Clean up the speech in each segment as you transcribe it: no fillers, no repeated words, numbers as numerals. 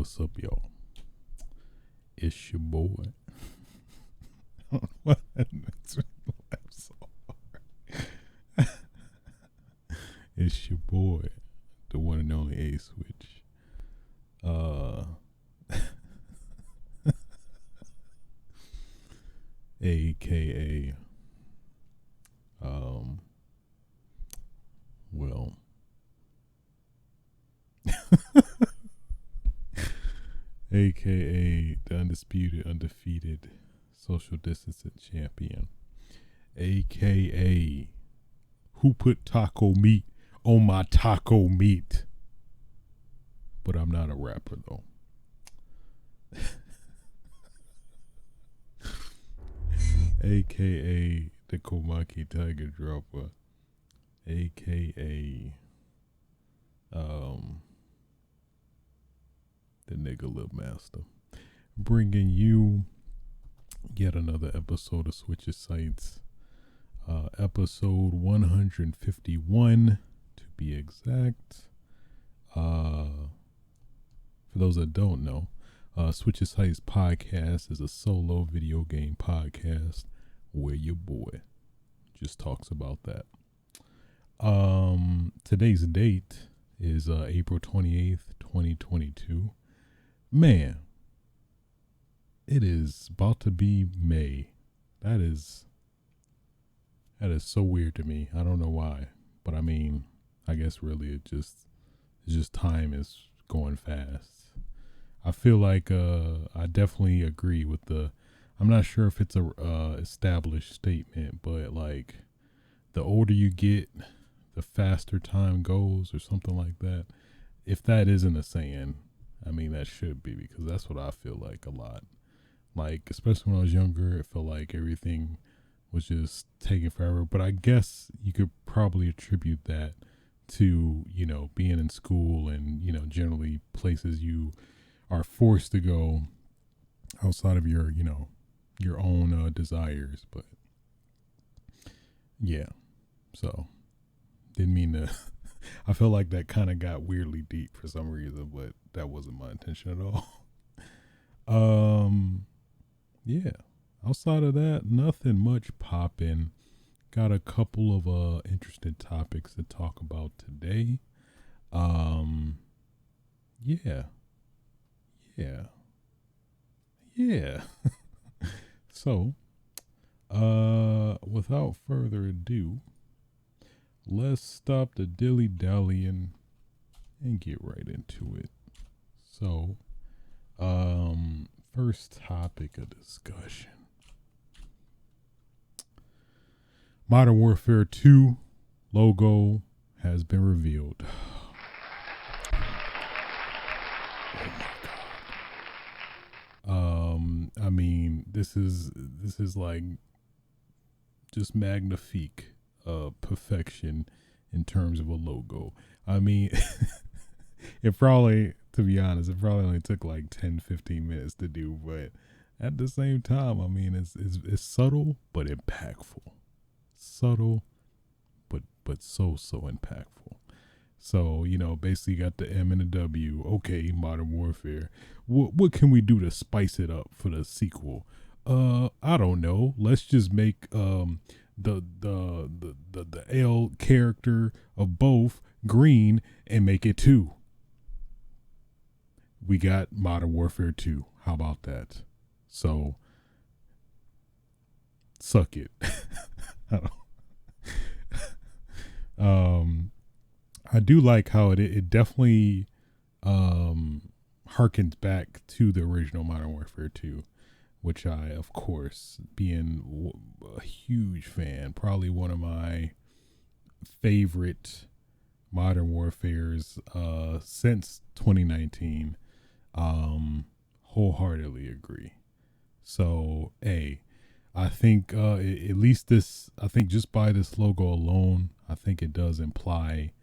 what's up, y'all? It's your boy. What? Makes me laugh so hard. It's your boy, the one and only A Switch. AKA, well, AKA the undisputed, undefeated social distancing champion, AKA who put taco meat on my taco meat. But I'm not a rapper though. AKA the Komaki Tiger Dropper, AKA the nigga Lil Master, bringing you yet another episode of Switches Sights, episode 151 to be exact. For those that don't know, Switches Sights podcast is a solo video game podcast where your boy just talks about that. Today's date is April 28th, 2022. Man, it is about to be May. That is so weird to me. I don't know why, but I mean, I guess really it's just time is going fast. I feel like I definitely agree with I'm not sure if it's a established statement, but like the older you get, the faster time goes or something like that. If that isn't a saying, I mean, that should be, because that's what I feel like a lot. Like, especially when I was younger, it felt like everything was just taking forever. But I guess you could probably attribute that to, being in school and, generally places you are forced to go outside of your own desires. But yeah, so didn't mean to. I feel like that kind of got weirdly deep for some reason, but that wasn't my intention at all. Yeah. Outside of that, nothing much popping. Got a couple of interesting topics to talk about today. Yeah. So, without further ado, let's stop the dilly-dallying and get right into it. So, first topic of discussion. Modern Warfare 2 logo has been revealed. Oh my God. I mean, this is like just magnifique perfection in terms of a logo. I mean, it probably only took like 10-15 minutes to do, but at the same time, I mean, it's subtle but impactful. Subtle but so impactful. So, basically got the M and the W. Okay, Modern Warfare. What can we do to spice it up for the sequel? I don't know. Let's just make the L character of both green and make it 2. We got Modern Warfare 2. How about that? So, suck it. I don't. I do like how it definitely harkens back to the original Modern Warfare 2, which I, of course, being a huge fan, probably one of my favorite Modern Warfares since 2019, wholeheartedly agree. So, I think at least I think just by this logo alone, I think it does imply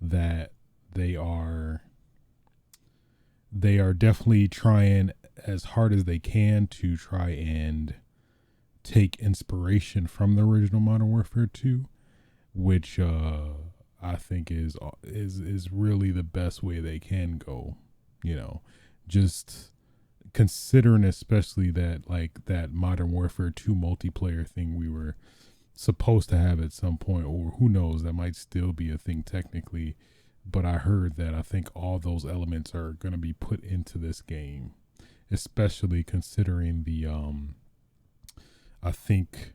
that they are definitely trying as hard as they can to try and take inspiration from the original Modern Warfare 2, which I think is really the best way they can go. just considering especially that like that Modern Warfare 2 multiplayer thing we were supposed to have at some point, or who knows, that might still be a thing technically, but I heard that I think all those elements are going to be put into this game, especially considering the I think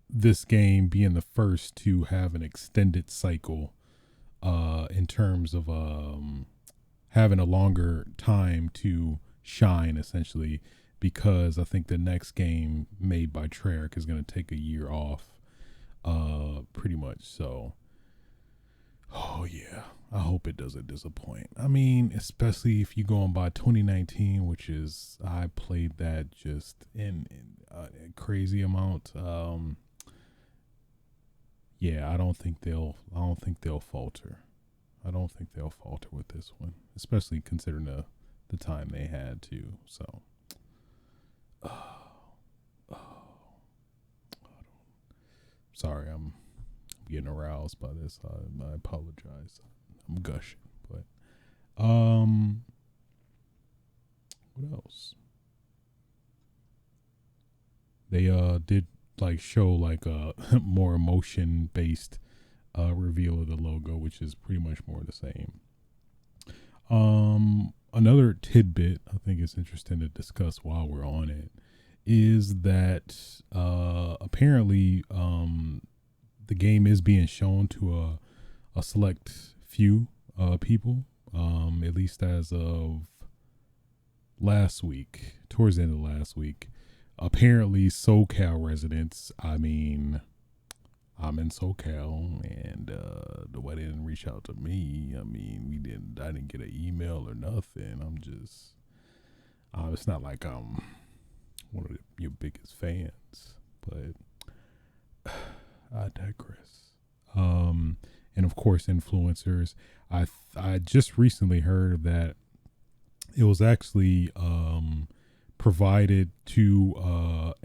this game being the first to have an extended cycle in terms of having a longer time to shine, essentially, because I think the next game made by Treyarch is going to take a year off, pretty much. So, oh yeah, I hope it doesn't disappoint. I mean, especially if you're going by 2019, which is, I played that just in a crazy amount. Yeah, I don't think they'll falter. I don't think they'll falter with this one, especially considering the time they had to. So, sorry, I'm getting aroused by this. I apologize. I'm gushing, but what else? They did like show like a more emotion based reveal of the logo, which is pretty much more the same. Another tidbit I think is interesting to discuss while we're on it is that apparently the game is being shown to a select few people, at least as of last week, towards the end of last week. Apparently, SoCal residents, I mean, I'm in SoCal, and nobody didn't reach out to me. I mean, I didn't get an email or nothing. I'm just, it's not like I'm one of your biggest fans, but I digress. And of course, influencers. I just recently heard that it was actually provided to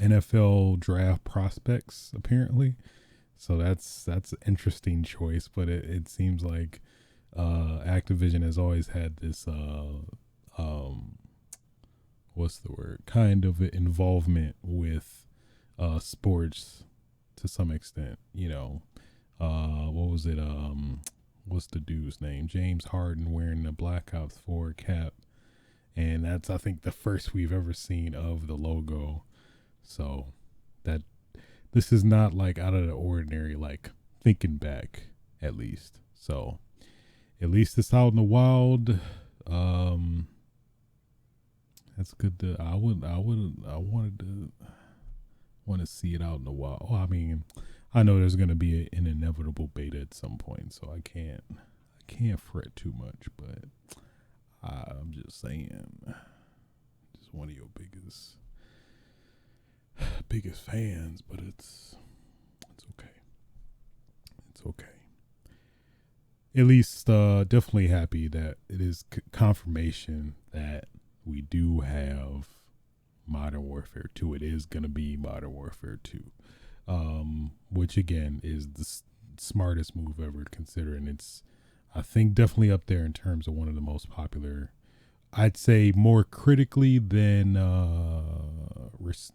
NFL draft prospects, apparently. So that's an interesting choice, but it seems like Activision has always had this what's the word? Kind of involvement with sports to some extent. You know, what was it? What's the dude's name? James Harden wearing the Black Ops 4 cap. And that's, I think, the first we've ever seen of the logo. So that this is not like out of the ordinary, like thinking back, at least. So at least it's out in the wild. That's good. I wanted to want to see it out in the wild. Oh, I mean, I know there's going to be an inevitable beta at some point, so I can't fret too much, but I'm just saying, just one of your biggest fans, but it's okay. It's okay. At least, definitely happy that it is confirmation that we do have Modern Warfare 2. It is gonna be Modern Warfare 2, which again is the smartest move ever, considering it's, I think, definitely up there in terms of one of the most popular. I'd say more critically than I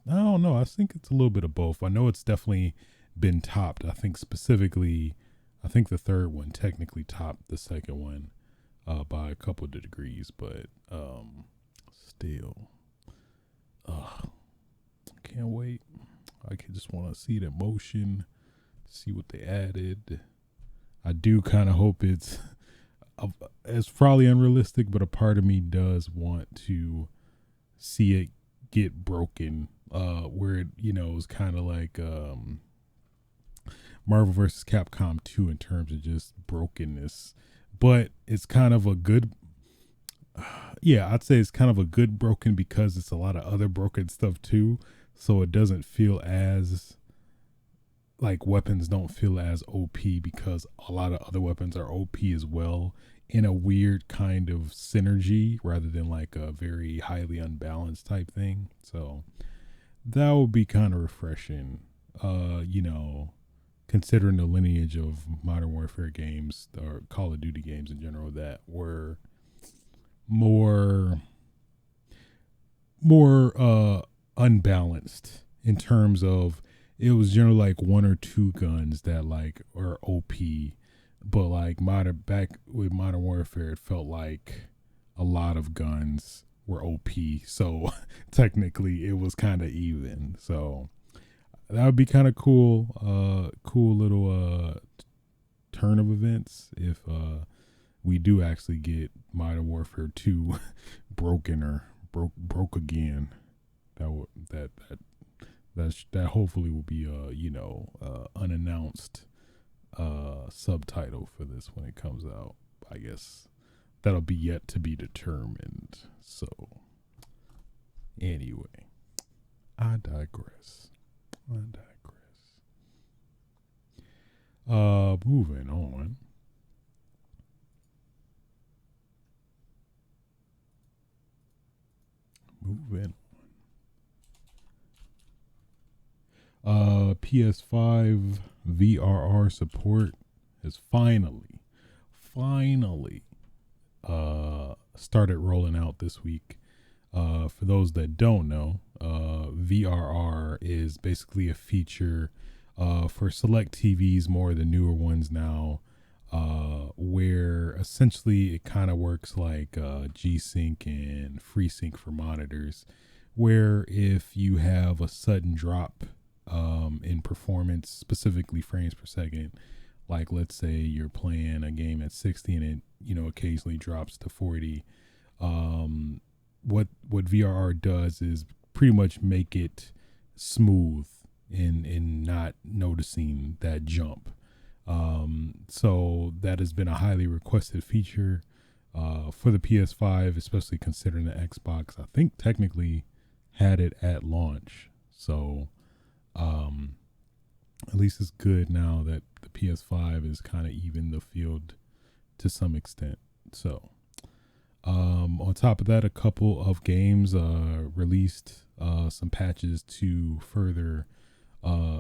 don't know. I think it's a little bit of both. I know it's definitely been topped. I think specifically, I think the third one technically topped the second one by a couple of degrees, but still, can't wait. I just want to see the emotion, see what they added. I do kind of hope it's probably unrealistic, but a part of me does want to see it get broken, where it, is kind of like Marvel vs. Capcom 2 in terms of just brokenness, but it's kind of a good, I'd say it's kind of a good broken because it's a lot of other broken stuff too, so it doesn't feel as like weapons don't feel as OP because a lot of other weapons are OP as well, in a weird kind of synergy rather than like a very highly unbalanced type thing. So that would be kind of refreshing, considering the lineage of Modern Warfare games or Call of Duty games in general that were more more unbalanced in terms of it was generally like one or two guns that like are OP, but like back with Modern Warfare, it felt like a lot of guns were OP. So technically, it was kind of even. So that would be kind of cool. Cool little turn of events if we do actually get Modern Warfare 2 broken or broke again. That hopefully will be unannounced subtitle for this when it comes out. I guess that'll be yet to be determined. So anyway, I digress. Moving on. PS5 VRR support has finally started rolling out this week. For those that don't know, VRR is basically a feature for select TVs, more the newer ones now, where essentially it kind of works like G-Sync and FreeSync for monitors, where if you have a sudden drop in performance, specifically frames per second, like let's say you're playing a game at 60 and it occasionally drops to 40, what VRR does is pretty much make it smooth in not noticing that jump. So that has been a highly requested feature for the PS5, especially considering the Xbox, I think, technically had it at launch. So at least it's good now that the PS5 is kind of even the field to some extent. So on top of that, a couple of games released some patches to further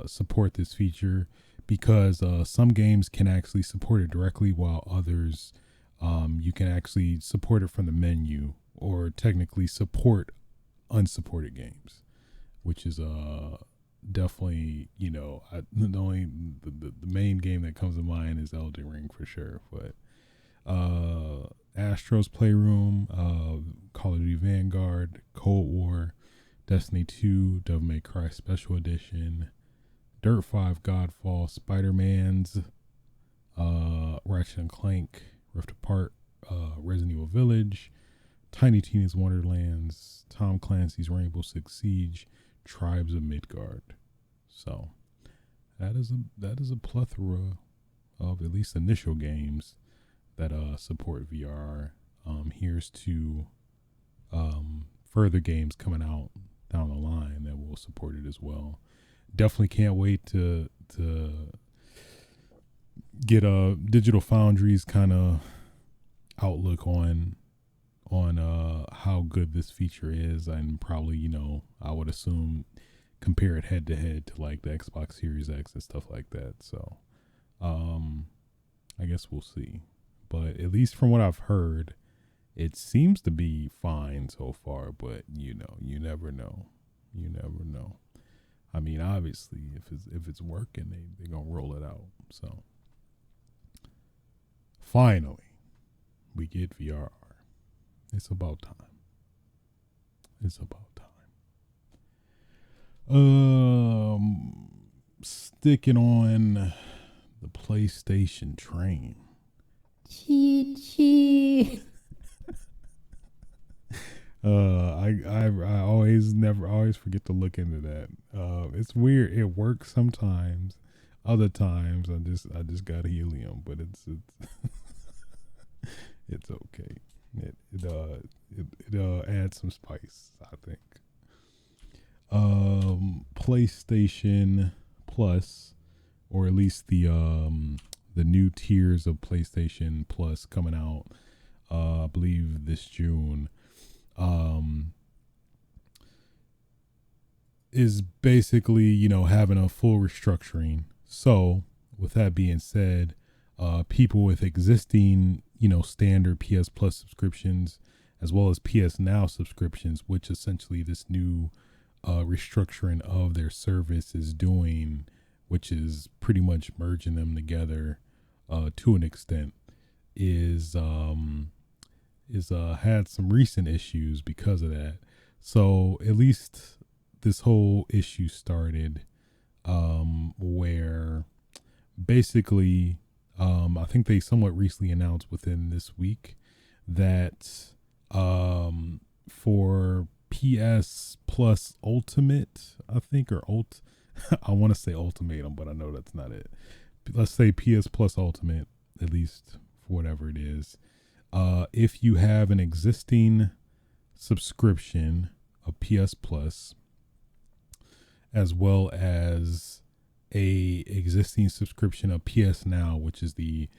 support this feature, because some games can actually support it directly, while others you can actually support it from the menu, or technically support unsupported games, which is definitely the main game that comes to mind is Elden Ring for sure. But Astro's Playroom, Call of Duty Vanguard, Cold War, Destiny 2, Devil May Cry Special Edition, Dirt 5 Godfall, Spider-Man's, Ratchet and Clank Rift Apart, Resident Evil Village, Tiny Tina's Wonderlands, Tom Clancy's Rainbow Six Siege, Tribes of Midgard. So that is a plethora of at least initial games that support VR. Here's to further games coming out down the line that will support it as well. Definitely can't wait to get a Digital Foundry's kind of outlook on how good this feature is, and probably I would assume compare it head to head to like the Xbox Series X and stuff like that. So I guess we'll see, but at least from what I've heard, it seems to be fine so far. But you never know. I mean, obviously, if it's working, they're gonna roll it out. So finally, we get VRR. It's about time. Sticking on the PlayStation train. Chee. I always forget to look into that. It's weird. It works sometimes. Other times I just got helium, but it's it's okay. It adds some spice, I think. PlayStation Plus, or at least the new tiers of PlayStation Plus coming out, I believe this June, is basically having a full restructuring. So with that being said, people with existing standard PS Plus subscriptions as well as PS Now subscriptions, which essentially this new restructuring of their service is doing, which is pretty much merging them together to an extent, is had some recent issues because of that. So at least this whole issue started where basically I think they somewhat recently announced within this week that for PS Plus Ultimate, I think, or I want to say Ultimatum, but I know that's not it. Let's say PS Plus Ultimate, at least for whatever it is. If you have an existing subscription of PS Plus, as well as a existing subscription of PS Now, which is the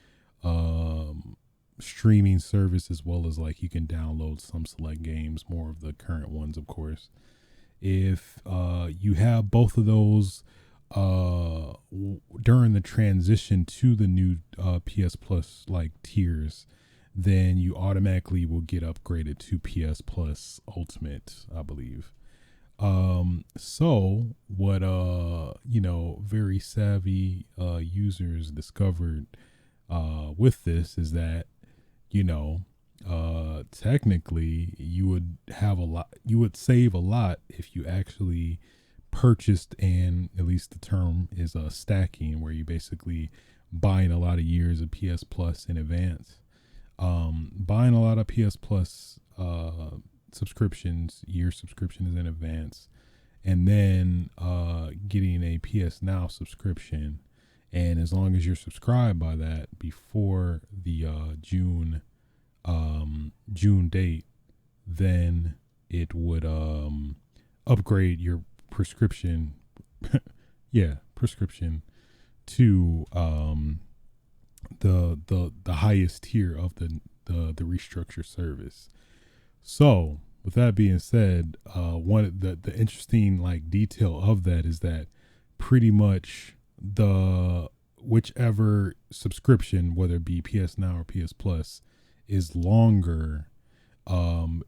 streaming service, as well as like you can download some select games, more of the current ones, of course. If you have both of those during the transition to the new PS Plus like tiers, then you automatically will get upgraded to PS Plus Ultimate, I believe. So what very savvy users discovered with this is that technically you would save a lot if you actually purchased, and at least the term is stacking, where you basically buying a lot of years of PS Plus in advance, buying a lot of PS Plus year subscriptions in advance, and then getting a PS Now subscription. And as long as you're subscribed by that before the June date, then it would upgrade your prescription to the highest tier of the restructure service. So with that being said, one of the interesting like detail of that is that pretty much whichever subscription, whether it be PS Now or PS Plus, is longer, that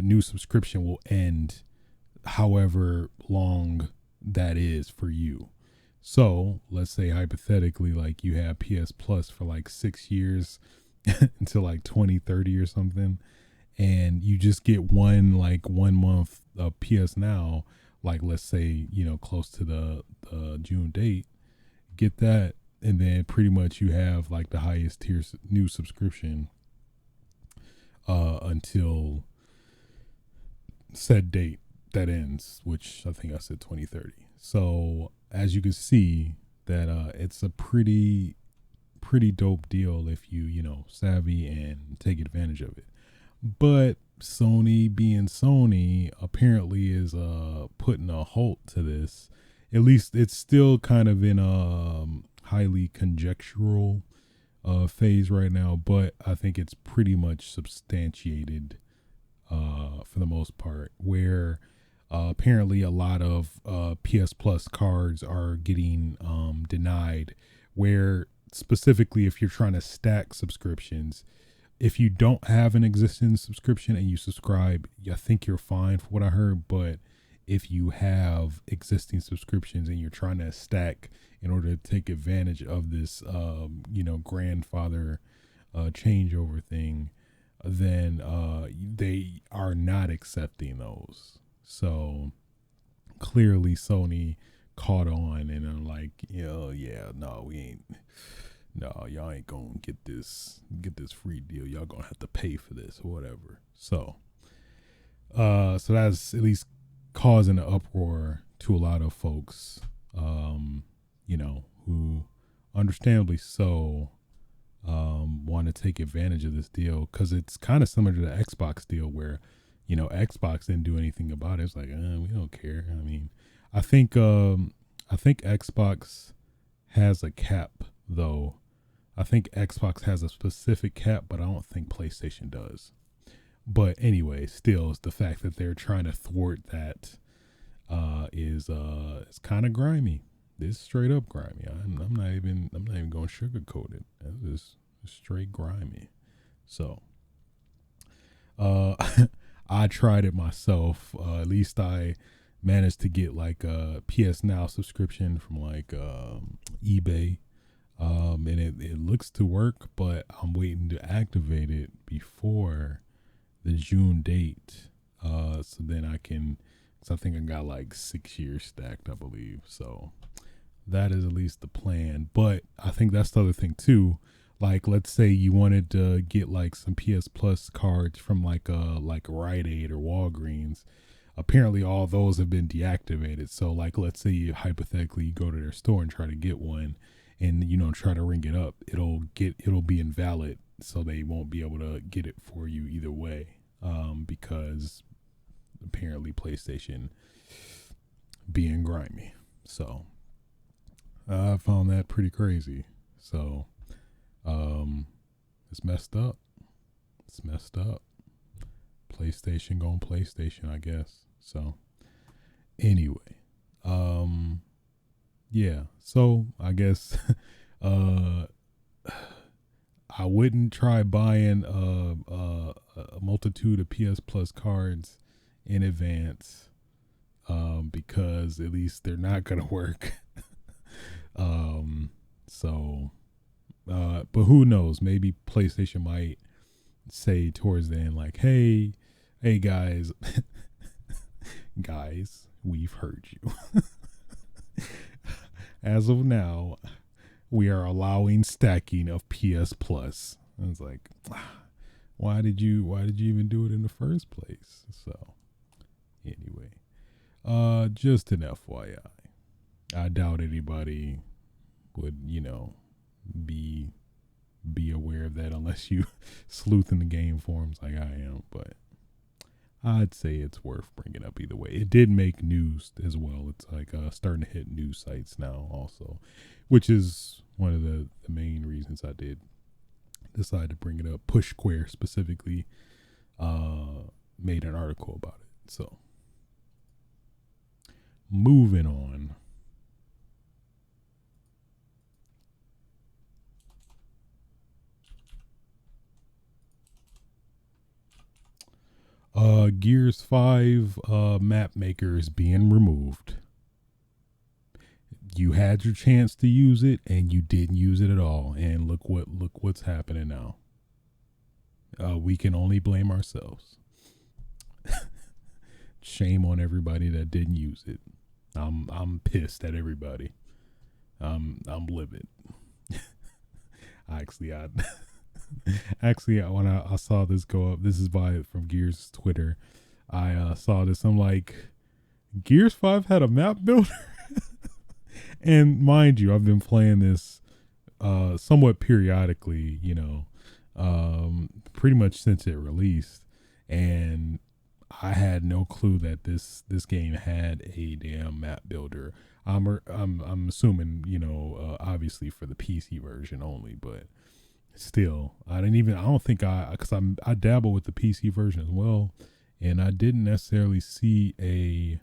new subscription will end however long that is for you. So let's say hypothetically, like you have PS Plus for like 6 years until like 2030 or something, and you just get one month of PS Now, like let's say close to the June date, get that, and then pretty much you have like the highest tier new subscription until said date that ends, which I think I said 2030. So as you can see, that it's a pretty dope deal if you savvy and take advantage of it. But Sony, being Sony, apparently is putting a halt to this. At least it's still kind of in a highly conjectural phase right now, but I think it's pretty much substantiated for the most part, where apparently a lot of PS Plus cards are getting denied, where specifically if you're trying to stack subscriptions, if you don't have an existing subscription and you subscribe, I think you're fine for what I heard. But if you have existing subscriptions and you're trying to stack in order to take advantage of this, grandfather changeover thing, then they are not accepting those. So clearly Sony caught on, and I'm like, no, y'all ain't gonna get this free deal. Y'all gonna have to pay for this or whatever. So that's at least causing an uproar to a lot of folks, who understandably so want to take advantage of this deal, because it's kind of similar to the Xbox deal where Xbox didn't do anything about it. It's like, we don't care. I mean, I think Xbox has a cap though. I think Xbox has a specific cap, but I don't think PlayStation does. But anyway, still, it's the fact that they're trying to thwart that is kind of grimy. It's straight up grimy. I'm not even going to sugarcoat it. It's just straight grimy. So I tried it myself. At least I managed to get like a PS Now subscription from like eBay. And it looks to work, but I'm waiting to activate it before the June date. So then I can, cause I think I got like 6 years stacked, I believe. So that is at least the plan. But I think that's the other thing too. Like, let's say you wanted to get like some PS Plus cards from like Rite Aid or Walgreens. Apparently, all those have been deactivated. So, like, let's say you hypothetically go to their store and try to get one, and try to ring it up. It'll be invalid, so they won't be able to get it for you either way. Because apparently PlayStation being grimy. So I found that pretty crazy. So it's messed up. It's messed up. PlayStation going PlayStation, I guess. So anyway, yeah. So I guess I wouldn't try buying a multitude of PS Plus cards in advance, because at least they're not gonna work. So, but who knows? Maybe PlayStation might say towards the end, like, hey guys, guys, we've heard you. As of now, we are allowing stacking of PS Plus. I was like, why did you even do it in the first place? So anyway, just an FYI. I doubt anybody would, be aware of that unless you sleuth in the game forums like I am, but I'd say it's worth bringing up either way. It did make news as well. It's like starting to hit news sites now also, which is one of the main reasons I did decide to bring it up. Push Square specifically made an article about it. So moving on. Gears 5 Mapmaker is being removed. You had your chance to use it and you didn't use it at all. And look what's happening now. We can only blame ourselves. Shame on everybody that didn't use it. I'm pissed at everybody. I'm livid. Actually, when I saw this go up, this is from Gears Twitter. I saw this. I'm like, Gears 5 had a map builder? And mind you, I've been playing this somewhat periodically, pretty much since it released. And I had no clue that this game had a damn map builder. I'm assuming, obviously for the PC version only, but still, I dabble with the PC version as well, and I didn't necessarily see a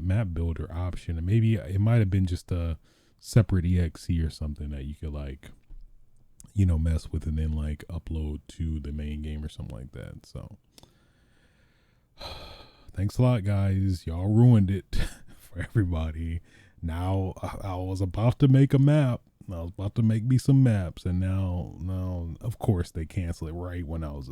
map builder option. And maybe it might have been just a separate exe or something that you could mess with and then upload to the main game or something like that. So thanks a lot, guys. Y'all ruined it for everybody. Now I was about to make a map. I was about to make me some maps, and now of course they cancel it right when I was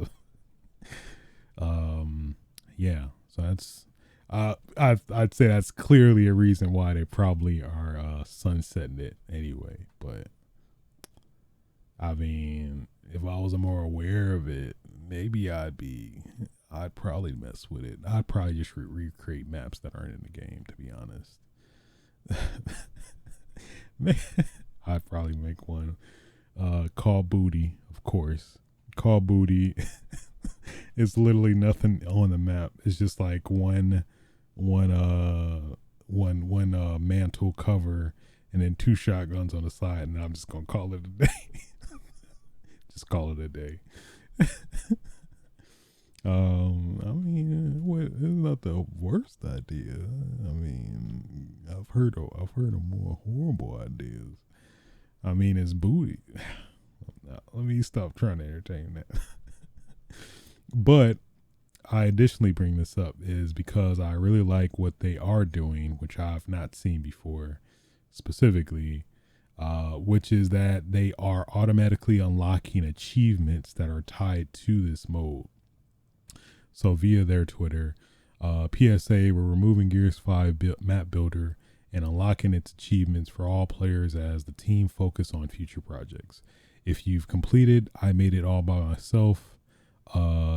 yeah. So that's I'd say that's clearly a reason why they probably are sunsetting it anyway. But I mean, if I was more aware of it, maybe I'd probably mess with it. I'd probably just recreate maps that aren't in the game, to be honest. I'd probably make one. Call Booty, of course. Call Booty. It's literally nothing on the map. It's just like one mantle cover and then 2 shotguns on the side, and I'm just gonna call it a day. Just call it a day. I mean, it's not the worst idea. I mean, I've heard of more horrible ideas. I mean, it's booty. Let me stop trying to entertain that. But I additionally bring this up is because I really like what they are doing, which I've not seen before specifically, which is that they are automatically unlocking achievements that are tied to this mode. So via their Twitter, PSA, we're removing Gears 5 map builder and unlocking its achievements for all players as the team focus on future projects. If you've completed I Made It All by Myself,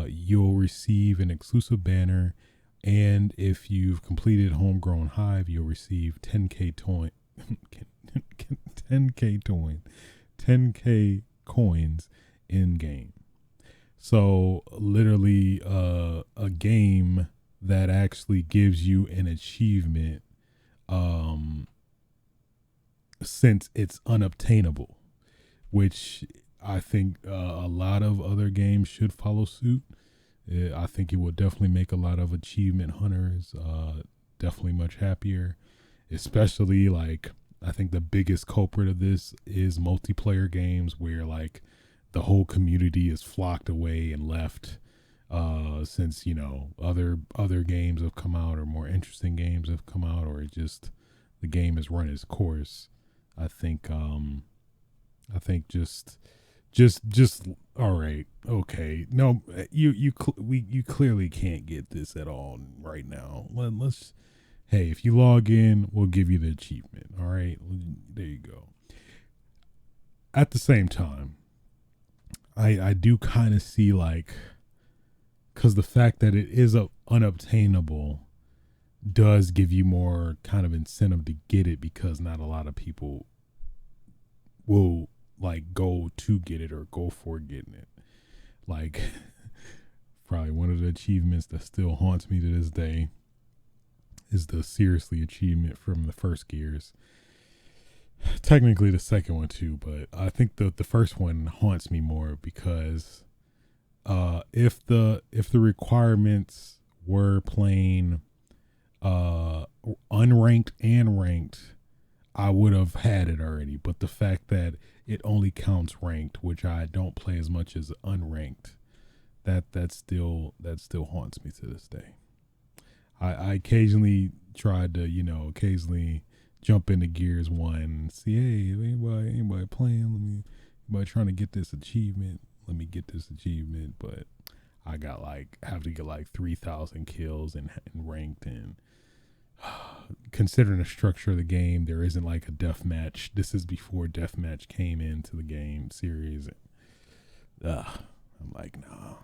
you'll receive an exclusive banner. And if you've completed Homegrown Hive, you'll receive 10k 10k coins in game. So literally a game that actually gives you an achievement since it's unobtainable, which I think a lot of other games should follow suit. I think it will definitely make a lot of achievement hunters definitely much happier, especially like I think the biggest culprit of this is multiplayer games where like the whole community is flocked away and left since other games have come out or more interesting games have come out, or it just the game has run its course. I think just all right, okay, no, you clearly can't get this at all right now. Let's hey, if you log in, we'll give you the achievement. All right, there you go. At the same time, I do kind of see like, because the fact that it is unobtainable does give you more kind of incentive to get it, because not a lot of people will like go to get it or go for getting it. Like probably one of the achievements that still haunts me to this day is the seriously achievement from the first Gears. Technically the second one too, but I think the first one haunts me more because if the requirements were playing unranked and ranked, I would have had it already. But the fact that it only counts ranked, which I don't play as much as unranked, that still haunts me to this day. I occasionally tried to occasionally jump into Gears 1 and see, hey, anybody playing, anybody trying to get this achievement, let me get this achievement. But I got have to get 3,000 kills and ranked, and considering the structure of the game, there isn't a death match. This is before deathmatch came into the game series. I'm like, nah,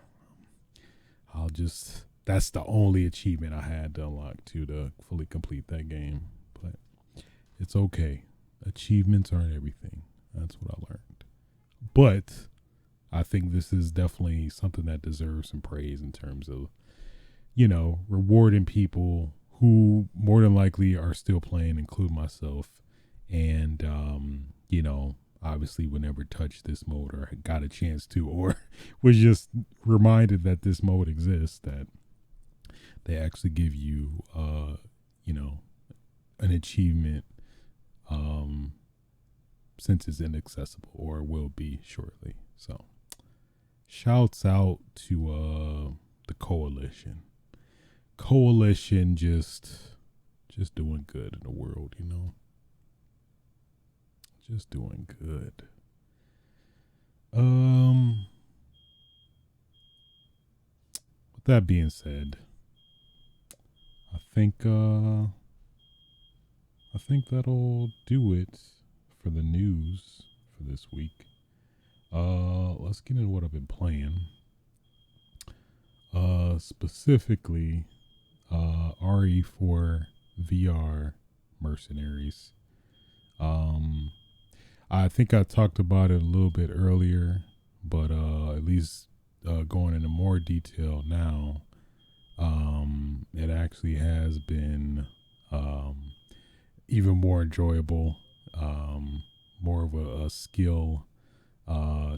that's the only achievement I had to unlock to fully complete that game. But it's okay. Achievements aren't everything. That's what I learned. But I think this is definitely something that deserves some praise in terms of, rewarding people who more than likely are still playing, include myself, and obviously would never touch this mode or got a chance to, or was just reminded that this mode exists, that they actually give you an achievement since it's inaccessible, or will be shortly. So shouts out to the coalition just doing good in the world, just doing good. With that being said, I think that'll do it for the news for this week. Let's get into what I've been playing. Specifically, RE4 VR Mercenaries. I think I talked about it a little bit earlier, but at least going into more detail now, it actually has been even more enjoyable, more of a skill,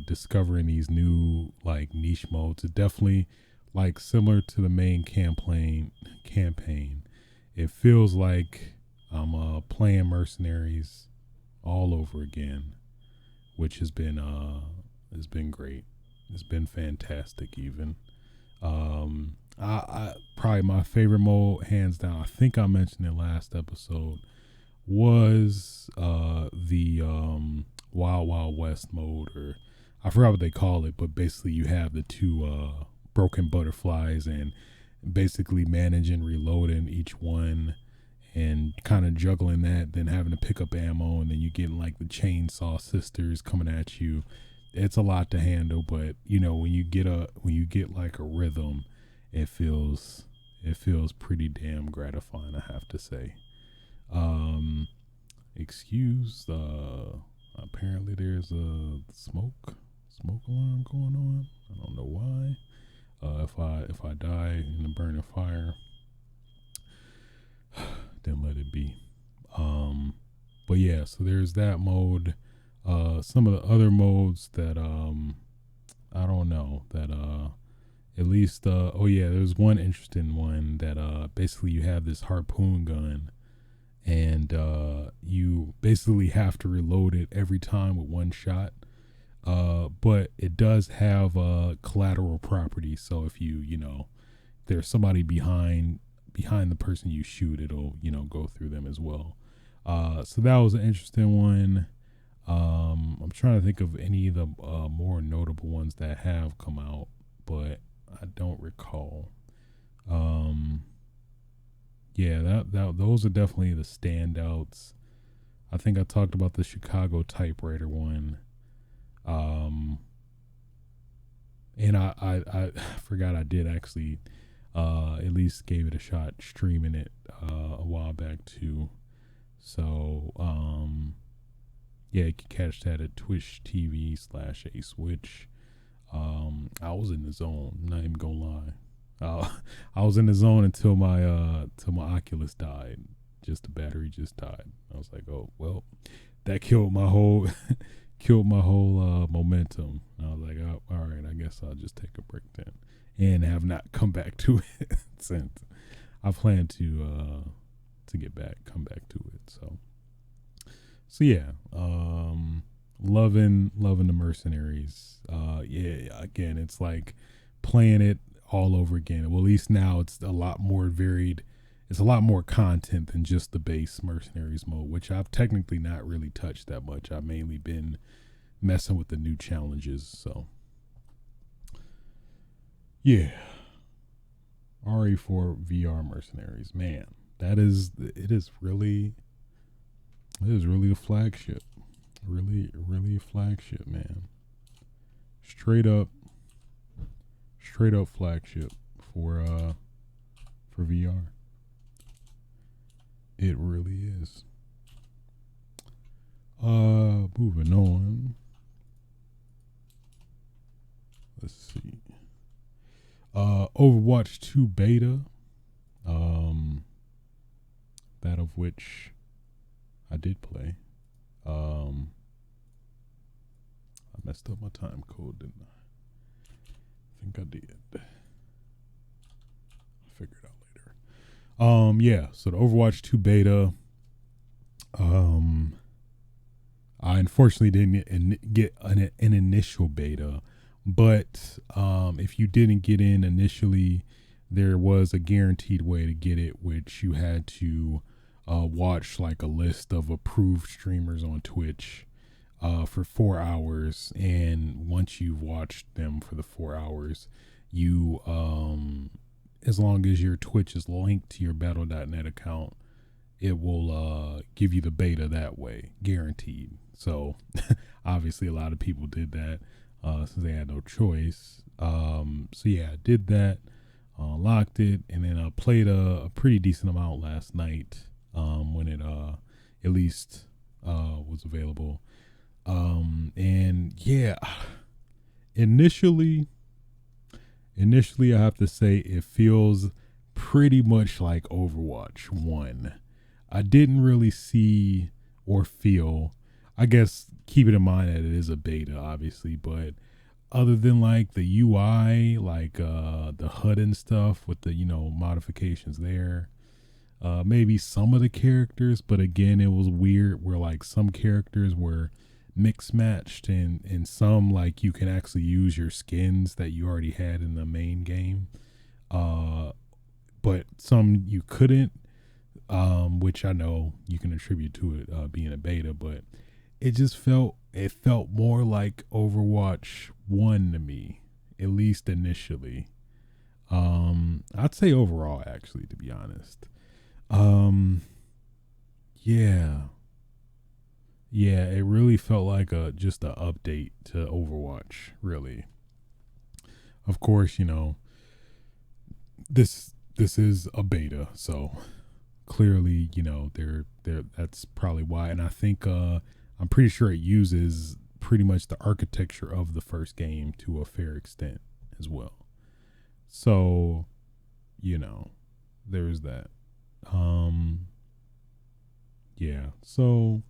discovering these new niche modes. It definitely similar to the main campaign. It feels like I'm playing Mercenaries all over again, which has been great. It's been fantastic even. I probably my favorite mode, hands down. I think I mentioned it last episode. Was the Wild Wild West mode, or I forgot what they call it, but basically you have the two broken butterflies and basically managing reloading each one and kind of juggling that, then having to pick up ammo, and then you get like the chainsaw sisters coming at you. It's a lot to handle, but you know when you get like a rhythm, it feels pretty damn gratifying, I have to say. Um, excuse. Apparently there's a smoke alarm going on. I don't know why. If I die in a burning fire, then let it be. But yeah, so there's that mode. Some of the other modes that I don't know that at least oh yeah, there's one interesting one that basically you have this harpoon gun, and you basically have to reload it every time with one shot. But it does have collateral property. So if there's somebody behind the person you shoot, it'll go through them as well. So that was an interesting one. I'm trying to think of any of the more notable ones that have come out, but I don't recall. Yeah, that those are definitely the standouts. I think I talked about the Chicago typewriter one. Um, and I forgot I did actually at least gave it a shot streaming it a while back too. So yeah, you can catch that at Twitch TV/A Switch. I was in the zone, not even gonna lie. I was in the zone until my Oculus died. Just the battery just died. I was like, oh well, that killed my whole momentum. And I was like, oh, all right, I guess I'll just take a break then, and have not come back to it since. I plan to come back to it. So yeah, loving the Mercenaries. Yeah, again, it's like playing it all over again. Well, at least now it's a lot more varied. It's a lot more content than just the base Mercenaries mode, which I've technically not really touched that much. I've mainly been messing with the new challenges. So yeah, RE4VR Mercenaries, man, it is really the flagship. Really a flagship, man. Straight up flagship for VR. It really is. Moving on. Let's see. Overwatch 2 beta. That of which I did play. I messed up my time code, didn't I? I think I did. I'll figure it out later. Yeah, so the Overwatch 2 beta. I unfortunately didn't get an initial beta, but if you didn't get in initially, there was a guaranteed way to get it, which you had to watch like a list of approved streamers on Twitch for 4 hours, and once you've watched them for the 4 hours, you as long as your Twitch is linked to your battle.net account, it will give you the beta that way, guaranteed. So obviously a lot of people did that since they had no choice. So yeah, I did that, locked it, and then I played a pretty decent amount last night when it at least was available. And yeah, initially I have to say it feels pretty much like Overwatch 1. I didn't really see or feel, I guess keep it in mind that it is a beta obviously, but other than like the UI, like the HUD and stuff with the modifications there, maybe some of the characters, but again it was weird where like some characters were mix matched, and some like you can actually use your skins that you already had in the main game, but some you couldn't, which I know you can attribute to it being a beta, but it felt more like Overwatch 1 to me, at least initially. I'd say overall, actually, to be honest. Um, yeah, yeah, it really felt like just a update to Overwatch. Really, of course, this is a beta, so clearly, they're that's probably why. And I think I'm pretty sure it uses pretty much the architecture of the first game to a fair extent as well. So, there's that. Um, yeah. So,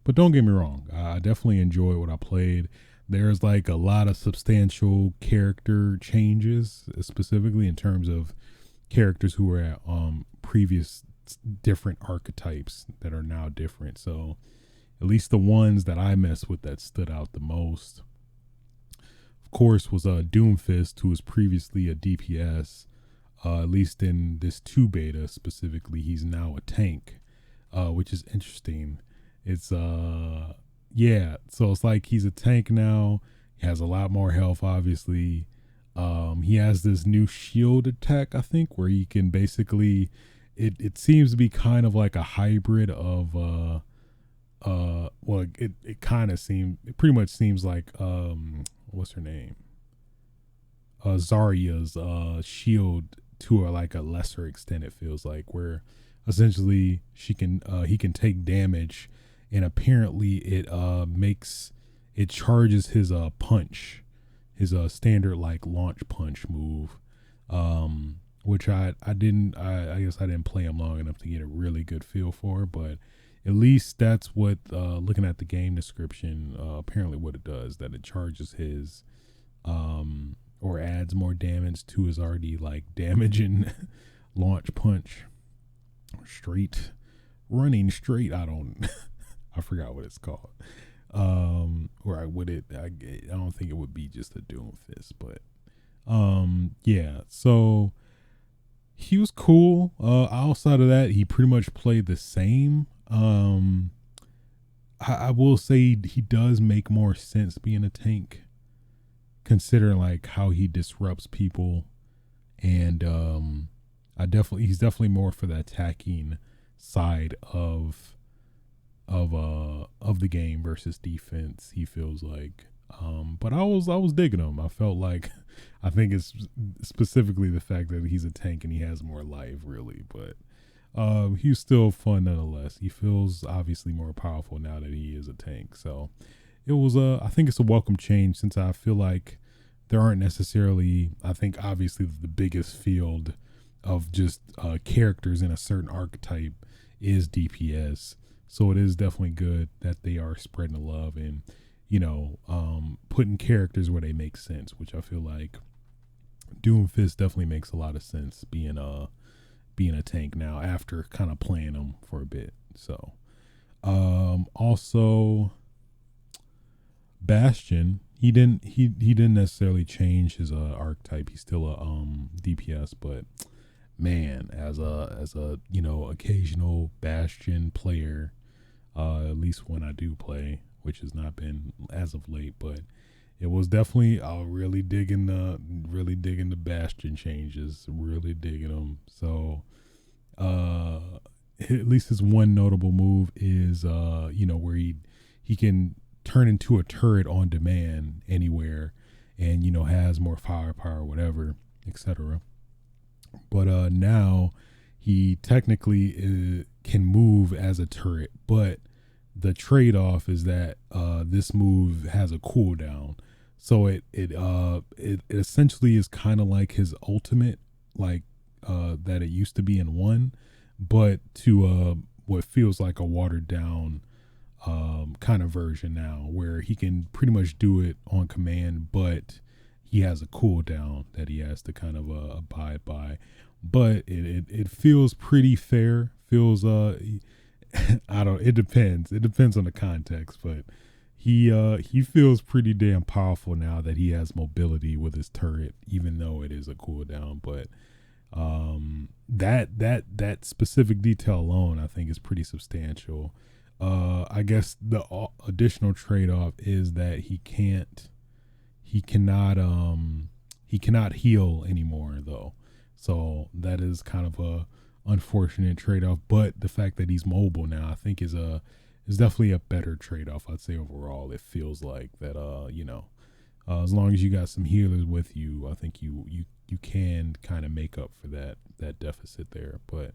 but don't get me wrong, I definitely enjoyed what I played. There's like a lot of substantial character changes, specifically in terms of characters who were at previous different archetypes that are now different. So at least the ones that I messed with that stood out the most, of course, was Doomfist, who was previously a DPS. At least in this 2 beta specifically, he's now a tank, which is interesting. It's yeah, so it's like he's a tank now. He has a lot more health, obviously. He has this new shield attack, I think, where he can basically, it seems to be kind of like a hybrid of well, it pretty much seems like what's her name, Zarya's shield to like a lesser extent. It feels like, where essentially he can take damage, and apparently it charges his punch, his standard like launch punch move, which I guess I didn't play him long enough to get a really good feel for, but at least that's what, looking at the game description, apparently what it does, that it charges his or adds more damage to his already like damaging launch punch. Running straight, I don't I forgot what it's called. Or I don't think it would be just a Doom Fist, but yeah, so he was cool. Outside of that, he pretty much played the same. I will say he does make more sense being a tank, considering like how he disrupts people, and he's definitely more for the attacking side of the game versus defense, he feels like. But I was digging him. I felt like, I think it's specifically the fact that he's a tank and he has more life, really, but he's still fun nonetheless. He feels obviously more powerful now that he is a tank. So it was I think it's a welcome change, since I feel like there aren't necessarily, I think obviously the biggest field of just characters in a certain archetype is DPS. So it is definitely good that they are spreading the love and, putting characters where they make sense, which I feel like Doomfist definitely makes a lot of sense being a tank now after kind of playing him for a bit. So also Bastion, he didn't necessarily change his archetype. He's still a DPS, but man, as a occasional Bastion player, at least when I do play, which has not been as of late, but it was definitely really digging the Bastion changes, really digging them. So at least his one notable move is where he can turn into a turret on demand anywhere, and has more firepower, whatever, etc. But now he technically can move as a turret, but the trade-off is that this move has a cooldown. So it essentially is kind of like his ultimate, like that it used to be in 1, but to what feels like a watered down kind of version now, where he can pretty much do it on command, but he has a cooldown that he has to kind of abide by. But it feels pretty fair. Feels I don't. It depends. It depends on the context, but he feels pretty damn powerful now that he has mobility with his turret, even though it is a cooldown. But that specific detail alone, I think, is pretty substantial. I guess the additional trade off is that he cannot heal anymore though. So that is kind of a unfortunate trade off. But the fact that he's mobile now, I think, is definitely a better trade off. I'd say overall, it feels like that. As long as you got some healers with you, I think you can kind of make up for that deficit there. But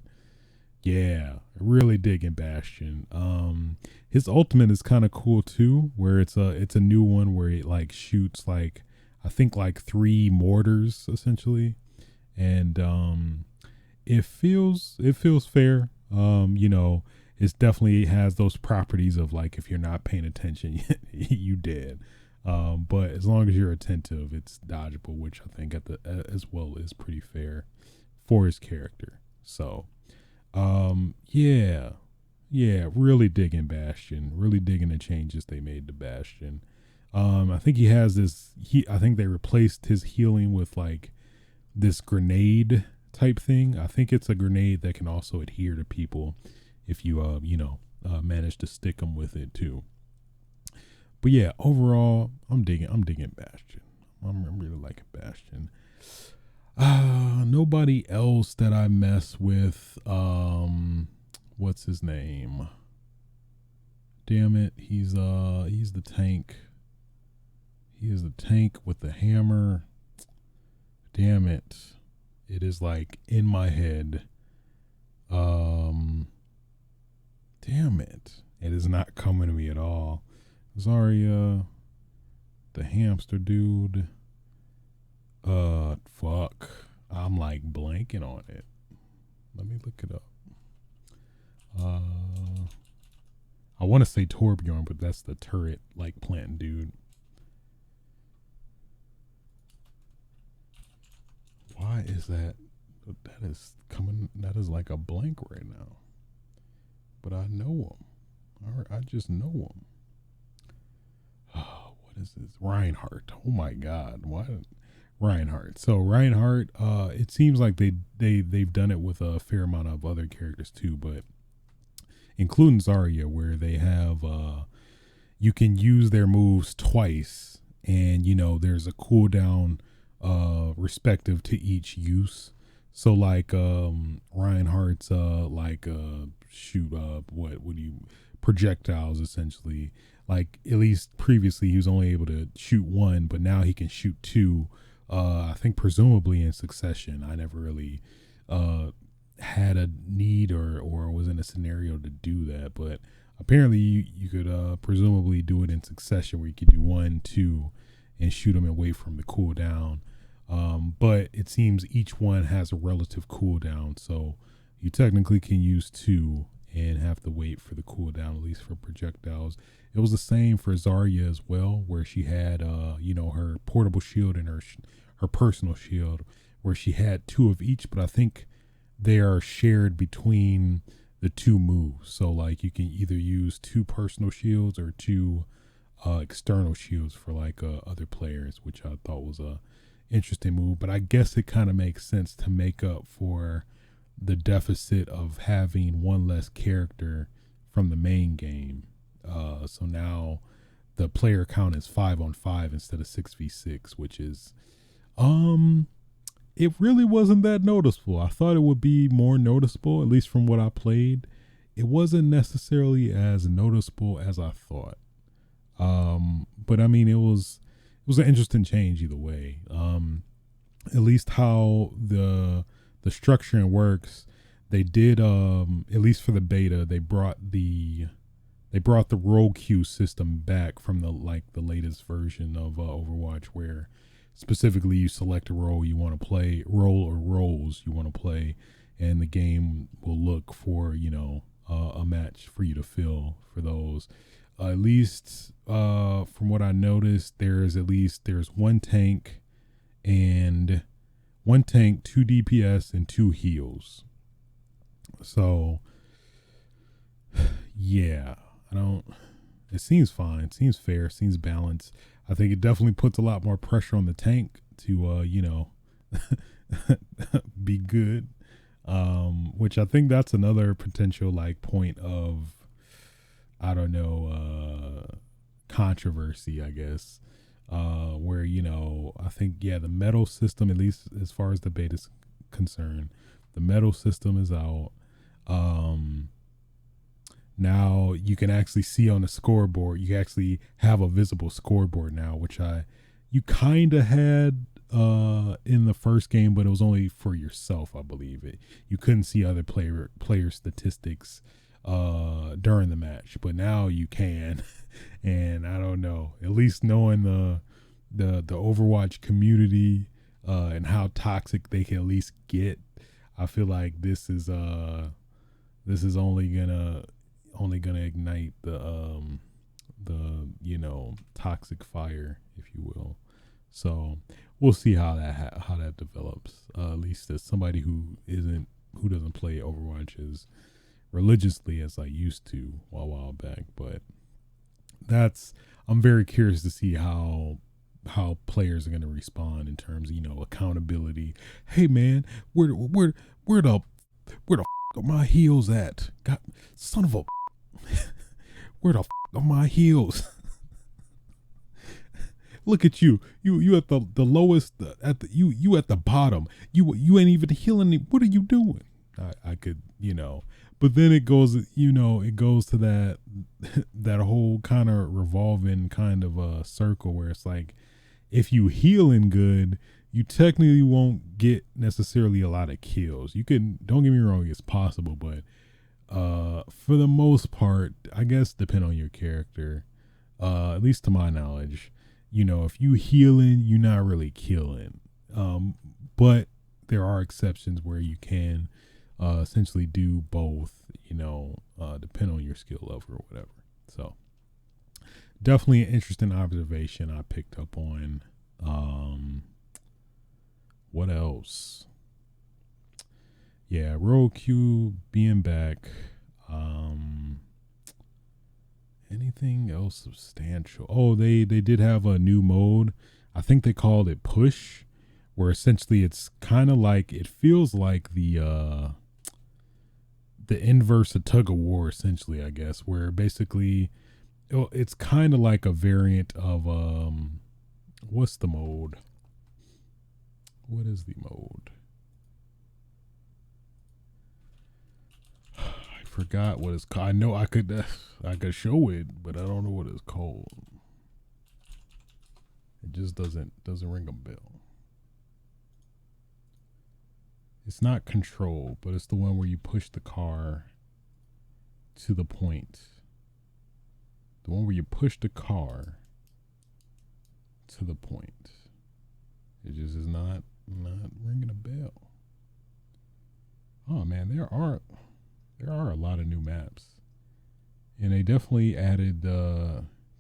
yeah, really digging Bastion. His ultimate is kind of cool too, where it's a new one where it like shoots like, I think, like 3 mortars essentially, and it feels fair. It definitely has those properties of like, if you're not paying attention, you dead. But as long as you're attentive, it's dodgeable, which I think as well is pretty fair for his character. So, yeah, really digging Bastion, really digging the changes they made to Bastion. I think he has this. I think they replaced his healing with like this grenade type thing. I think it's a grenade that can also adhere to people if you manage to stick them with it too. But yeah, overall, I'm digging Bastion. I'm really liking Bastion. Nobody else that I mess with. What's his name? Damn it, he's the tank. He is the tank with the hammer. Damn it. It is like in my head. Damn it. It is not coming to me at all. Zarya, the hamster dude. Fuck. I'm like blanking on it. Let me look it up. I want to say Torbjorn, but that's the turret like planting dude. Why is that? That is like a blank right now. But I know him. I just know him. Oh, what is this? Reinhardt. Oh my God. What? Reinhardt. So Reinhardt, it seems like they've done it with a fair amount of other characters too, but including Zarya, where they have you can use their moves twice, and there's a cooldown respective to each use. So like Reinhardt's shoot what would you projectiles essentially. Like at least previously he was only able to shoot 1, but now he can shoot 2. I think presumably in succession. I never really had a need or was in a scenario to do that, but apparently you could presumably do it in succession, where you could do 1, 2, and shoot them and wait for them to cool down. But it seems each one has a relative cooldown, so you technically can use 2 and have to wait for the cooldown, at least for projectiles. It was the same for Zarya as well, where she had her portable shield and her personal shield, where she had 2 of each, but I think they are shared between the 2 moves. So like you can either use 2 personal shields or 2 external shields for like other players, which I thought was a interesting move. But I guess it kind of makes sense to make up for the deficit of having 1 less character from the main game. So now the player count is 5-on-5 instead of 6v6, which is it really wasn't that noticeable. I thought it would be more noticeable, at least from what I played. It wasn't necessarily as noticeable as I thought. But I mean, it was an interesting change either way. At least how the structuring works, they did at least for the beta, they brought the role queue system back from the latest version of Overwatch, where specifically you select a role you want to play, role or roles you want to play, and the game will look for a match for you to fill for those. At least from what I noticed, there's 1 tank, 2 DPS, and 2 heals. So Yeah, I don't. It seems fine. It seems fair. It seems balanced. I think it definitely puts a lot more pressure on the tank to, be good. Which I think that's another potential like point of, I don't know, controversy, I guess. Where I think the metal system, at least as far as the beta is concerned, the metal system is out. Um, Now you can actually see on the scoreboard. You actually have a visible scoreboard now, which you kind of had in the first game, but it was only for yourself, I believe. You couldn't see other player statistics during the match, but now you can. And I don't know, at least knowing the Overwatch community and how toxic they can at least get, I feel like this is only gonna ignite the toxic fire, if you will. So we'll see how that develops. At least as somebody who doesn't play Overwatch as religiously as I used to a while back, but I'm very curious to see how players are going to respond in terms of accountability. Hey man, where the are my heels at? God, son of a where the are my heels? Look at you. You at the lowest at the you at the bottom. You ain't even healing. What are you doing? I could, but then it goes to that that whole kind of revolving kind of circle where it's like, if you healing good, you technically won't get necessarily a lot of kills. You can, don't get me wrong, it's possible, but for the most part, I guess depend on your character. At least to my knowledge, if you healing, you're not really killing. But there are exceptions where you can essentially do both. Depend on your skill level or whatever. So definitely an interesting observation I picked up on. What else? Yeah, Roll Q being back. Anything else substantial? Oh, they did have a new mode. I think they called it Push, where essentially it's kind of like, it feels like the inverse of Tug of War, essentially, I guess, where basically it's kind of like a variant of what's the mode? What is the mode? I forgot what it's called. I know I could show it, but I don't know what it's called. It just doesn't ring a bell. It's not Control, but it's the one where you push the car to the point. The one where you push the car to the point. It just is not ringing a bell. Oh man, there are a lot of new maps, and they definitely added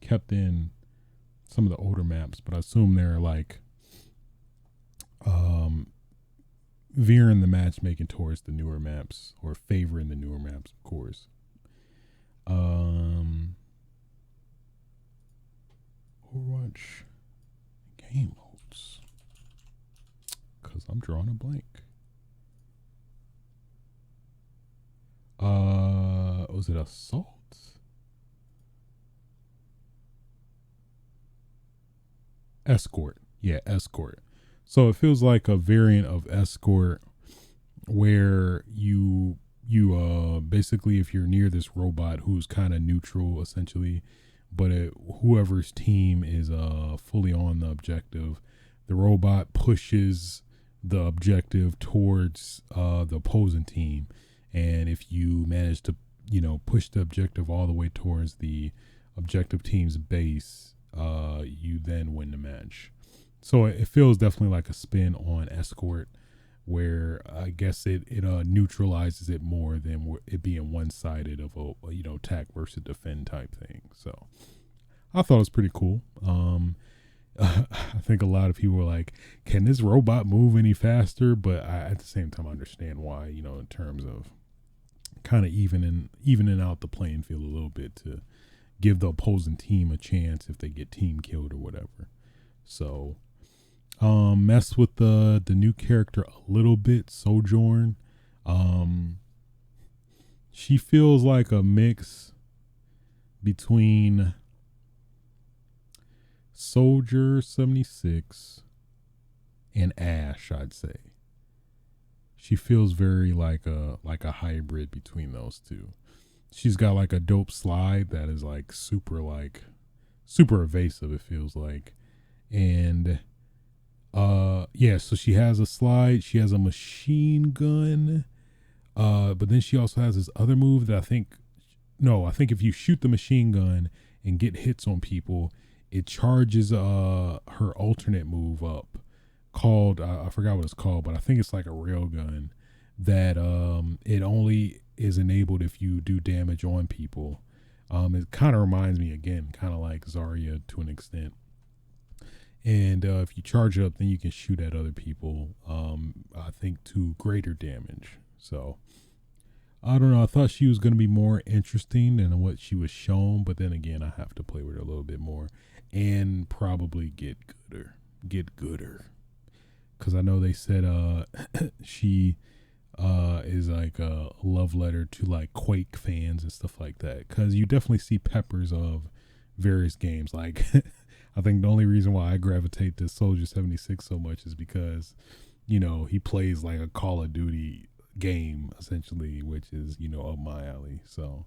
kept in some of the older maps, but I assume they're like veering the matchmaking towards the newer maps, or favoring the newer maps, of course. Overwatch game modes, because I'm drawing a blank. Was it Assault? Escort. Yeah, Escort. So it feels like a variant of Escort, where you basically, if you're near this robot who's kind of neutral essentially, but whoever's team is fully on the objective, the robot pushes the objective towards the opposing team, and if you manage to push the objective all the way towards the objective team's base, you then win the match. So it feels definitely like a spin on Escort, where I guess it neutralizes it more than it being one-sided of a attack versus defend type thing. So I thought it was pretty cool. I think a lot of people were like, can this robot move any faster? But at the same time, I understand why, in terms of kind of evening out the playing field a little bit to give the opposing team a chance if they get team killed or whatever. So mess with the new character a little bit, Sojourn. She feels like a mix between Soldier 76 and Ash, I'd say. She feels very like a hybrid between those two. She's got like a dope slide that is like super evasive, it feels like. And yeah, so she has a slide, she has a machine gun, but then she also has this other move that I think if you shoot the machine gun and get hits on people, it charges her alternate move up called I forgot what it's called, but I think it's like a railgun that it only is enabled if you do damage on people. It kind of reminds me again, kind of like Zarya to an extent. And if you charge it up, then you can shoot at other people, I think to greater damage. So I don't know. I thought she was going to be more interesting than what she was shown, but then again, I have to play with her a little bit more and probably get gooder. Because I know they said she is like a love letter to like Quake fans and stuff like that. Because you definitely see peppers of various games. Like I think the only reason why I gravitate to Soldier 76 so much is because, you know, he plays like a Call of Duty game essentially, which is, you know, up my alley. So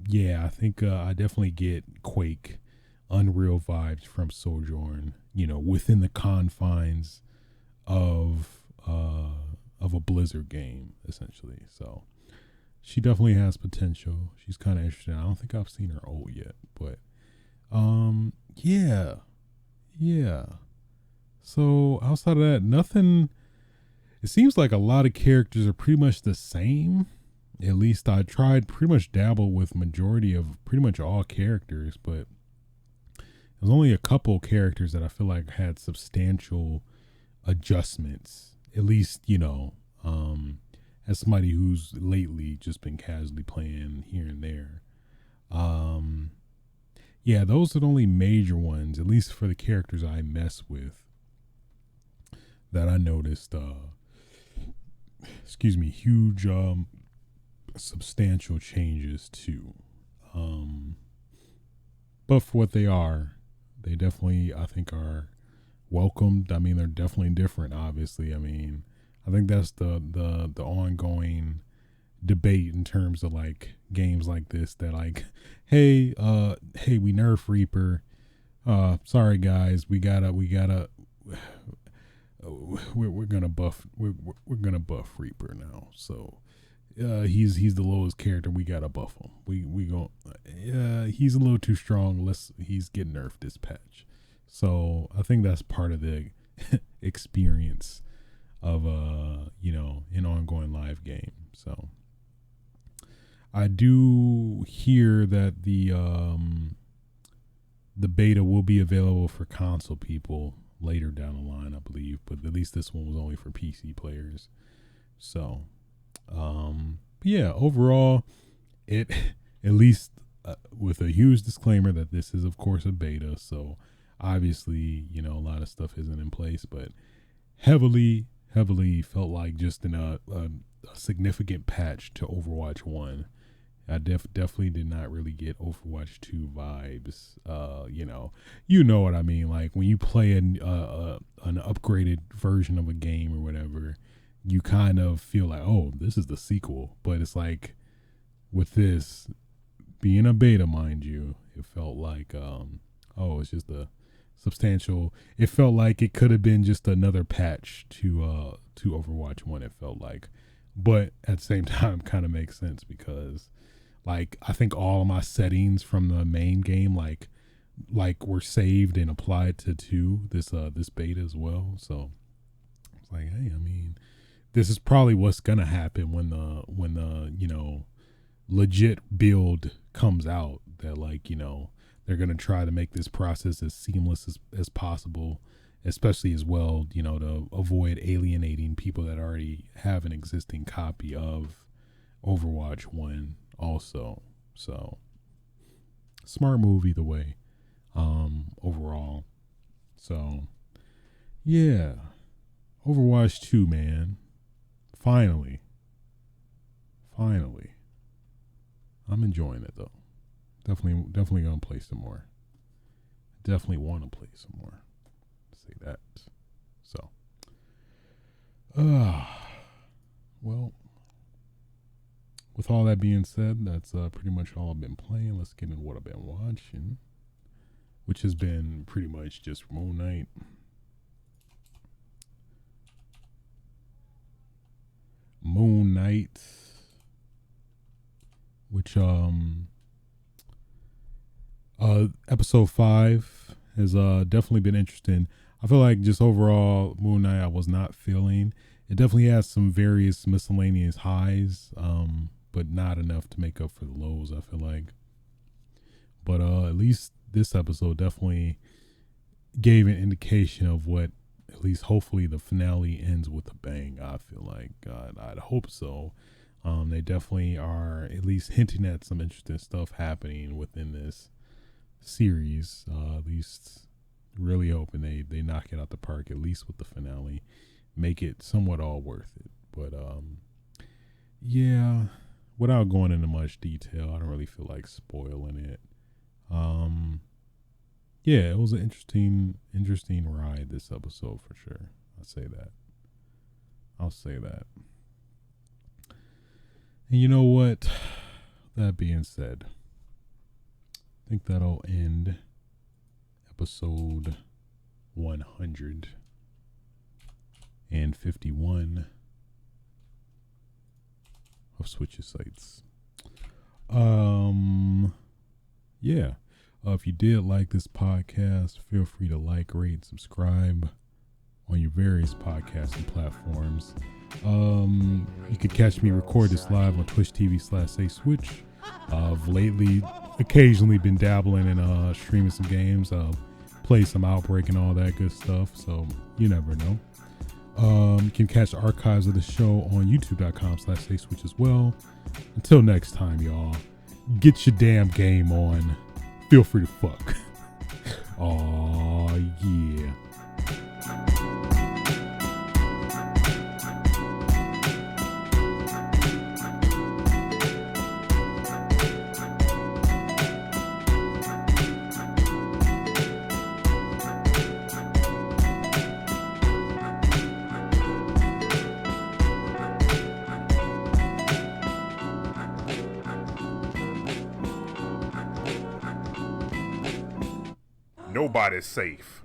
yeah, I think I definitely get Quake, Unreal vibes from Sojourn, you know, within the confines of a Blizzard game essentially. So she definitely has potential. She's kind of interesting. I don't think I've seen her ult yet, but yeah. So outside of that, nothing. It seems like a lot of characters are pretty much the same. At least I tried pretty much dabble with majority of pretty much all characters, but there's only a couple characters that I feel like had substantial adjustments. At least, you know, as somebody who's lately just been casually playing here and there. Yeah, those are the only major ones, at least for the characters I mess with, that I noticed huge substantial changes to. But for what they are, they definitely, I think, are welcomed. I mean, they're definitely different, obviously. I mean, I think that's the ongoing debate in terms of like games like this, that like, hey, we nerf Reaper. Sorry guys, we're gonna buff Reaper now. So he's the lowest character. We gotta buff him. He's a little too strong. He's getting nerfed this patch. So I think that's part of the experience of an ongoing live game. So I do hear that the beta will be available for console people later down the line, I believe, but at least this one was only for PC players. So yeah, overall, it at least with a huge disclaimer that this is of course a beta, so obviously, you know, a lot of stuff isn't in place, but heavily felt like just in a significant patch to Overwatch 1. I definitely did not really get Overwatch 2 vibes. You know what I mean? Like when you play an upgraded version of a game or whatever, you kind of feel like, oh, this is the sequel. But it's like with this being a beta, mind you, it felt like, it's just a substantial. It felt like it could have been just another patch to Overwatch 1. It felt like, but at the same time, kind of makes sense because, like, I think all of my settings from the main game, like were saved and applied to this beta as well. So it's like, hey, I mean, this is probably what's gonna happen when the legit build comes out. That, like, they're gonna try to make this process as seamless as possible, especially as well, to avoid alienating people that already have an existing copy of Overwatch 1 also. So smart move either way. Overall. So yeah. Overwatch 2, man. Finally. I'm enjoying it though. Definitely gonna play some more. Definitely want to play some more. Say that. So well, with all that being said, that's pretty much all I've been playing. Let's get into what I've been watching, which has been pretty much just Moonknight. Which episode 5 has definitely been interesting. I feel like just overall Moonknight I was not feeling. It definitely has some various miscellaneous highs, but not enough to make up for the lows, I feel like. But at least this episode definitely gave an indication of what, at least hopefully, the finale ends with a bang. I feel like I'd hope so. They definitely are at least hinting at some interesting stuff happening within this series. At least really hoping they knock it out the park, at least with the finale. Make it somewhat all worth it. But yeah, without going into much detail, I don't really feel like spoiling it. Yeah, it was an interesting ride this episode for sure. I'll say that. And you know what? That being said, I think that'll end episode 151 of Switches Sites. Yeah. If you did like this podcast, feel free to like, rate, and subscribe on your various podcasting platforms. You could catch me record this live on Twitch TV/SaySwitch. I've lately occasionally been dabbling in streaming some games, play some Outbreak and all that good stuff, so you never know. You can catch the archives of the show on youtube.com/SaySwitch as well. Until next time, y'all, get your damn game on. Feel free to fuck. Aw, yeah. Nobody's safe.